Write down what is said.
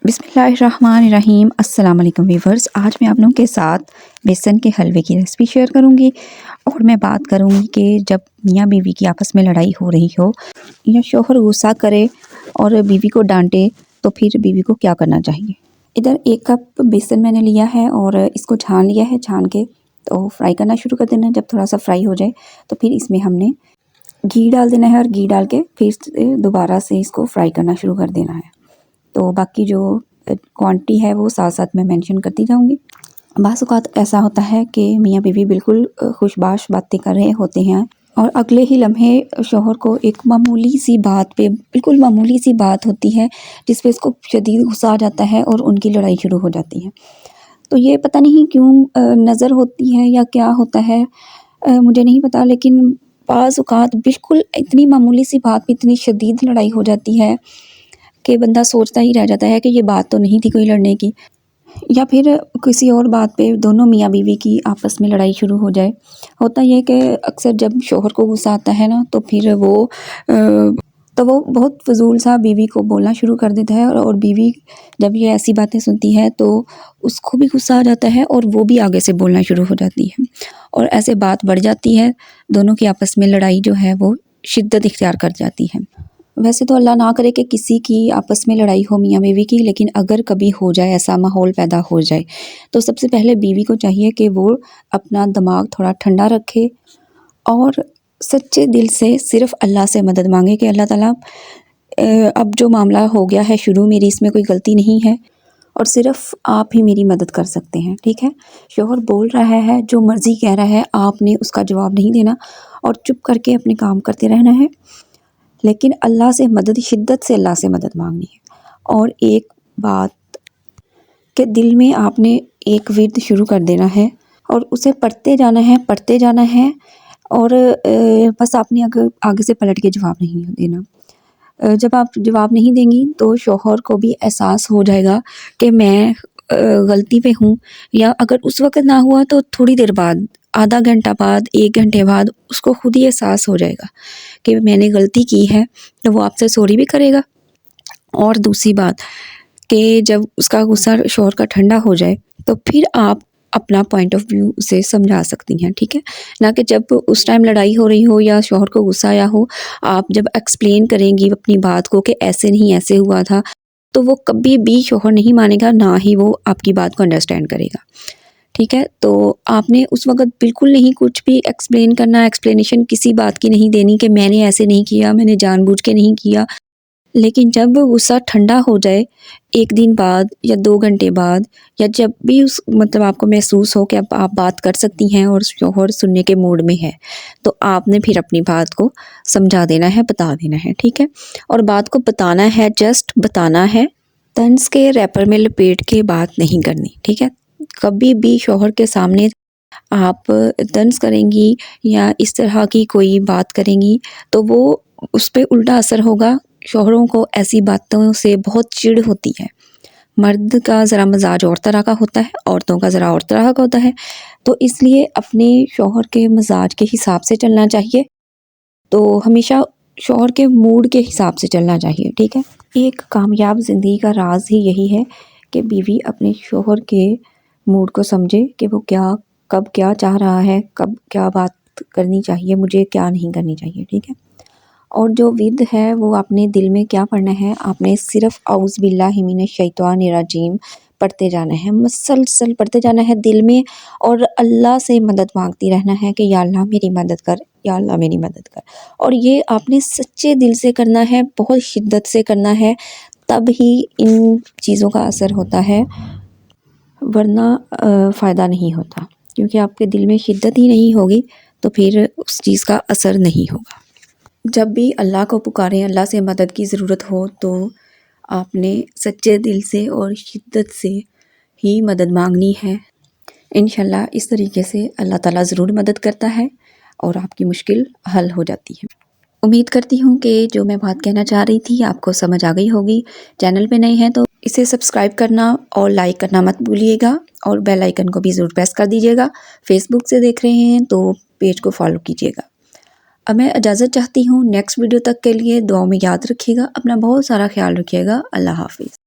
बिस्मिल्लाहिर्रहमानिर्रहीम। अस्सलाम वालेकुम व्यूअर्स। आज मैं आप लोगों के साथ बेसन के हलवे की रेसिपी शेयर करूंगी और मैं बात करूंगी कि जब मियाँ बीवी की आपस में लड़ाई हो रही हो या शोहर गुस्सा करे और बीवी को डांटे तो फिर बीवी को क्या करना चाहिए। इधर 1 कप बेसन मैंने लिया है और इसको छान लिया है। छान के तो फ्राई करना शुरू कर देना है। जब थोड़ा सा फ्राई हो जाए तो फिर इसमें हमने घी डाल देना है और घी डाल के फिर दोबारा से इसको फ्राई करना शुरू कर देना है। तो बाकी जो क्वांटिटी है वो साथ साथ मैं मेंशन करती जाऊंगी। बाज़ औक़ात ऐसा होता है कि मियाँ बीवी बिल्कुल खुशबाश बातें कर रहे होते हैं और अगले ही लम्हे शौहर को एक मामूली सी बात पे, बिल्कुल मामूली सी बात होती है जिस पे इसको शदीद गुस्सा आ जाता है और उनकी लड़ाई शुरू हो जाती है। तो ये पता नहीं क्यों नज़र होती है या क्या होता है, मुझे नहीं पता, लेकिन बाज़ औक़ात बिल्कुल इतनी मामूली सी बात पे इतनी शदीद लड़ाई हो जाती है कि बंदा सोचता ही रह जाता है कि ये बात तो नहीं थी कोई लड़ने की। या फिर किसी और बात पे दोनों मियाँ बीवी की आपस में लड़ाई शुरू हो जाए। होता ये है कि अक्सर जब शौहर को गुस्सा आता है ना तो फिर वो बहुत फ़ज़ूल सा बीवी को बोलना शुरू कर देता है और बीवी जब ये ऐसी बातें सुनती है तो उसको भी गुस्सा आ जाता है और वो भी आगे से बोलना शुरू हो जाती है और ऐसे बात बढ़ जाती है। दोनों की आपस में लड़ाई जो है वो शिद्दत इख्तियार कर जाती है। वैसे तो अल्लाह ना करे कि किसी की आपस में लड़ाई हो मियाँ बीवी की, लेकिन अगर कभी हो जाए, ऐसा माहौल पैदा हो जाए, तो सबसे पहले बीवी को चाहिए कि वो अपना दिमाग थोड़ा ठंडा रखे और सच्चे दिल से सिर्फ़ अल्लाह से मदद मांगे कि अल्लाह ताला अब जो मामला हो गया है शुरू, मेरी इसमें कोई गलती नहीं है और सिर्फ़ आप ही मेरी मदद कर सकते हैं, ठीक है। शौहर बोल रहा है, जो मर्ज़ी कह रहा है, आपने उसका जवाब नहीं देना और चुप करके अपने काम करते रहना है, लेकिन अल्लाह से मदद, शिद्दत से अल्लाह से मदद मांगनी है। और एक बात कि दिल में आपने एक विर्द शुरू कर देना है और उसे पढ़ते जाना है और बस आपने आगे से पलट के जवाब नहीं देना। जब आप जवाब नहीं देंगी तो शौहर को भी एहसास हो जाएगा कि मैं गलती पे हूँ, या अगर उस वक़्त ना हुआ तो थोड़ी देर बाद, आधा घंटा बाद, 1 घंटे बाद उसको खुद ही एहसास हो जाएगा कि मैंने गलती की है, तो वो आपसे सॉरी भी करेगा। और दूसरी बात कि जब उसका गुस्सा शौहर का ठंडा हो जाए तो फिर आप अपना पॉइंट ऑफ व्यू उसे समझा सकती हैं, ठीक है। ना कि जब उस टाइम लड़ाई हो रही हो या शौहर को गुस्सा आया हो, आप जब एक्सप्लेन करेंगी अपनी बात को कि ऐसे नहीं ऐसे हुआ था, तो वो कभी भी शौहर नहीं मानेगा, ना ही वो आपकी बात को अंडरस्टैंड करेगा, ठीक है। तो आपने उस वक़्त बिल्कुल नहीं कुछ भी एक्सप्लेन करना, एक्सप्लेनेशन किसी बात की नहीं देनी कि मैंने ऐसे नहीं किया, मैंने जानबूझ के नहीं किया। लेकिन जब गुस्सा ठंडा हो जाए, 1 दिन बाद या 2 घंटे बाद, या जब भी आपको महसूस हो कि अब आप बात कर सकती हैं और शौहर सुनने के मूड में है, तो आपने फिर अपनी बात को समझा देना है, बता देना है, ठीक है। और बात को बताना है, जस्ट बताना है, तंज के रैपर में लपेट के बात नहीं करनी, ठीक है। कभी भी शौहर के सामने आप तंज करेंगी या इस तरह की कोई बात करेंगी तो वो उस पे उल्टा असर होगा। शौहरों को ऐसी बातों से बहुत चिढ़ होती है। मर्द का ज़रा मिजाज और तरह का होता है, औरतों का ज़रा और तरह का होता है, तो इसलिए अपने शौहर के मिजाज के हिसाब से चलना चाहिए। तो हमेशा शौहर के मूड के हिसाब से चलना चाहिए, ठीक है। एक कामयाब ज़िंदगी का राज ही यही है कि बीवी अपने शौहर के मूड को समझे कि वो कब क्या चाह रहा है, कब क्या बात करनी चाहिए, मुझे क्या नहीं करनी चाहिए, ठीक है। और जो विर्द है वो आपने दिल में क्या पढ़ना है, आपने सिर्फ़ औज़ बिल्लाहि मिनश शैतानिर रजीम पढ़ते जाना है, मुसलसल पढ़ते जाना है दिल में, और अल्लाह से मदद मांगती रहना है कि या अल्लाह मेरी मदद कर, या अल्लाह मेरी मदद कर। और ये आपने सच्चे दिल से करना है, बहुत शिद्दत से करना है, तब ही इन चीज़ों का असर होता है, वरना फ़ायदा नहीं होता। क्योंकि आपके दिल में शिद्दत ही नहीं होगी तो फिर उस चीज़ का असर नहीं होगा। जब भी अल्लाह को पुकारें, अल्लाह से मदद की ज़रूरत हो, तो आपने सच्चे दिल से और शिद्दत से ही मदद मांगनी है। इंशाल्लाह इस तरीके से अल्लाह ताला ज़रूर मदद करता है और आपकी मुश्किल हल हो जाती है। उम्मीद करती हूँ कि जो मैं बात कहना चाह रही थी आपको समझ आ गई होगी। चैनल पे नए हैं तो इसे सब्सक्राइब करना और लाइक करना मत भूलिएगा और बेल आइकन को भी ज़रूर प्रेस कर दीजिएगा। फेसबुक से देख रहे हैं तो पेज को फॉलो कीजिएगा। अब मैं इजाज़त चाहती हूँ। नेक्स्ट वीडियो तक के लिए दुआओं में याद रखिएगा, अपना बहुत सारा ख्याल रखिएगा। अल्लाह हाफ़िज़।